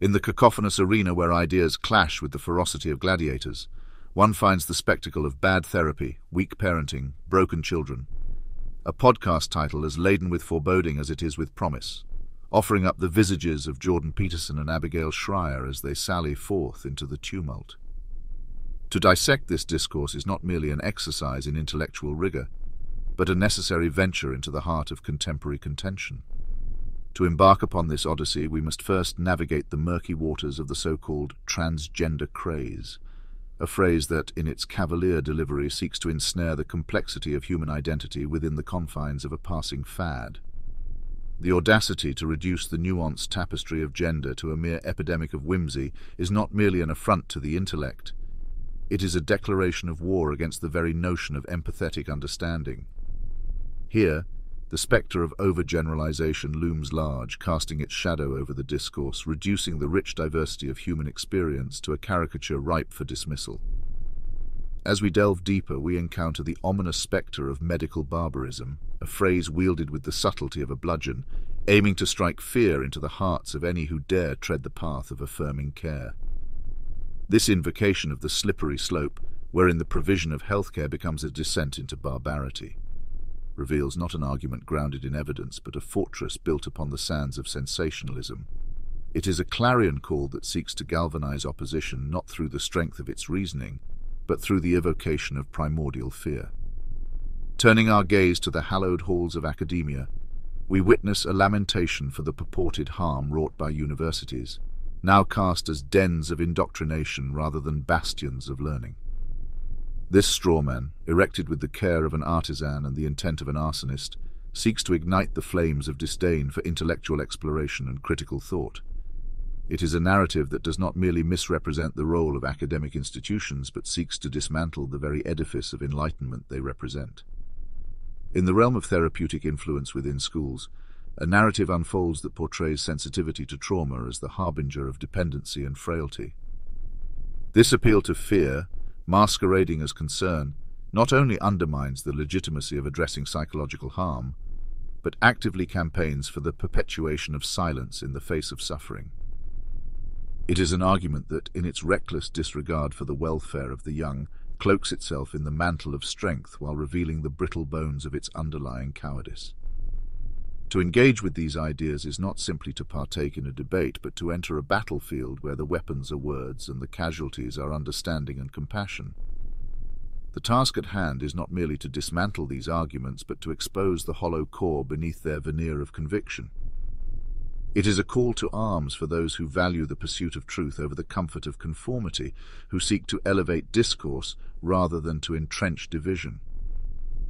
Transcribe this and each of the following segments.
In the cacophonous arena where ideas clash with the ferocity of gladiators, one finds the spectacle of bad therapy, weak parenting, broken children. A podcast title as laden with foreboding as it is with promise, offering up the visages of Jordan Peterson and Abigail Schreier as they sally forth into the tumult. To dissect this discourse is not merely an exercise in intellectual rigor, but a necessary venture into the heart of contemporary contention. To embark upon this odyssey, we must first navigate the murky waters of the so-called transgender craze, a phrase that, in its cavalier delivery, seeks to ensnare the complexity of human identity within the confines of a passing fad. The audacity to reduce the nuanced tapestry of gender to a mere epidemic of whimsy is not merely an affront to the intellect. It is a declaration of war against the very notion of empathetic understanding. Here, the spectre of overgeneralization looms large, casting its shadow over the discourse, reducing the rich diversity of human experience to a caricature ripe for dismissal. As we delve deeper, we encounter the ominous spectre of medical barbarism, a phrase wielded with the subtlety of a bludgeon, aiming to strike fear into the hearts of any who dare tread the path of affirming care. This invocation of the slippery slope, wherein the provision of healthcare becomes a descent into barbarity, reveals not an argument grounded in evidence, but a fortress built upon the sands of sensationalism. It is a clarion call that seeks to galvanize opposition not through the strength of its reasoning, but through the evocation of primordial fear. Turning our gaze to the hallowed halls of academia, we witness a lamentation for the purported harm wrought by universities, now cast as dens of indoctrination rather than bastions of learning. This strawman, erected with the care of an artisan and the intent of an arsonist, seeks to ignite the flames of disdain for intellectual exploration and critical thought. It is a narrative that does not merely misrepresent the role of academic institutions, but seeks to dismantle the very edifice of enlightenment they represent. In the realm of therapeutic influence within schools, a narrative unfolds that portrays sensitivity to trauma as the harbinger of dependency and frailty. This appeal to fear, masquerading as concern, not only undermines the legitimacy of addressing psychological harm, but actively campaigns for the perpetuation of silence in the face of suffering. It is an argument that, in its reckless disregard for the welfare of the young, cloaks itself in the mantle of strength while revealing the brittle bones of its underlying cowardice. To engage with these ideas is not simply to partake in a debate, but to enter a battlefield where the weapons are words and the casualties are understanding and compassion. The task at hand is not merely to dismantle these arguments, but to expose the hollow core beneath their veneer of conviction. It is a call to arms for those who value the pursuit of truth over the comfort of conformity, who seek to elevate discourse rather than to entrench division.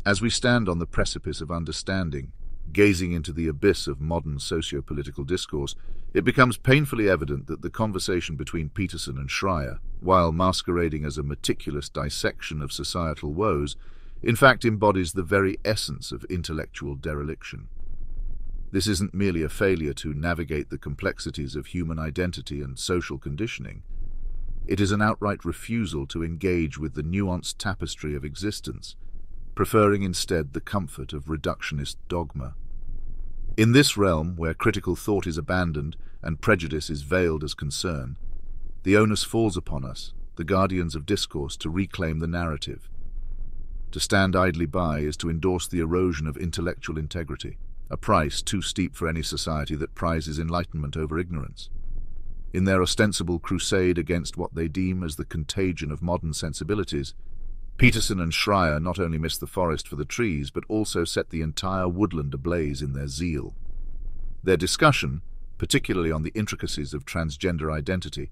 As we stand on the precipice of understanding, gazing into the abyss of modern socio-political discourse, it becomes painfully evident that the conversation between Peterson and Schreier, while masquerading as a meticulous dissection of societal woes, in fact embodies the very essence of intellectual dereliction. This isn't merely a failure to navigate the complexities of human identity and social conditioning. It is an outright refusal to engage with the nuanced tapestry of existence, preferring instead the comfort of reductionist dogma. In this realm, where critical thought is abandoned and prejudice is veiled as concern, the onus falls upon us, the guardians of discourse, to reclaim the narrative. To stand idly by is to endorse the erosion of intellectual integrity, a price too steep for any society that prizes enlightenment over ignorance. In their ostensible crusade against what they deem as the contagion of modern sensibilities, Peterson and Schreier not only miss the forest for the trees, but also set the entire woodland ablaze in their zeal. Their discussion, particularly on the intricacies of transgender identity,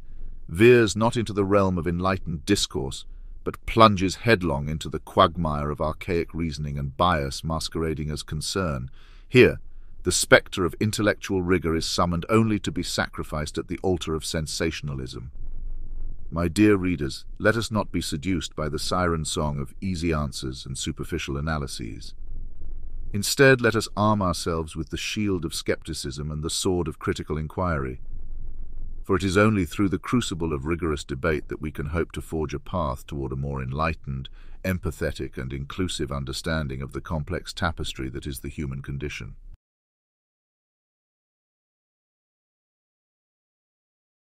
veers not into the realm of enlightened discourse, but plunges headlong into the quagmire of archaic reasoning and bias masquerading as concern. Here, the spectre of intellectual rigor is summoned only to be sacrificed at the altar of sensationalism. My dear readers, let us not be seduced by the siren song of easy answers and superficial analyses. Instead, let us arm ourselves with the shield of skepticism and the sword of critical inquiry. For it is only through the crucible of rigorous debate that we can hope to forge a path toward a more enlightened, empathetic, and inclusive understanding of the complex tapestry that is the human condition.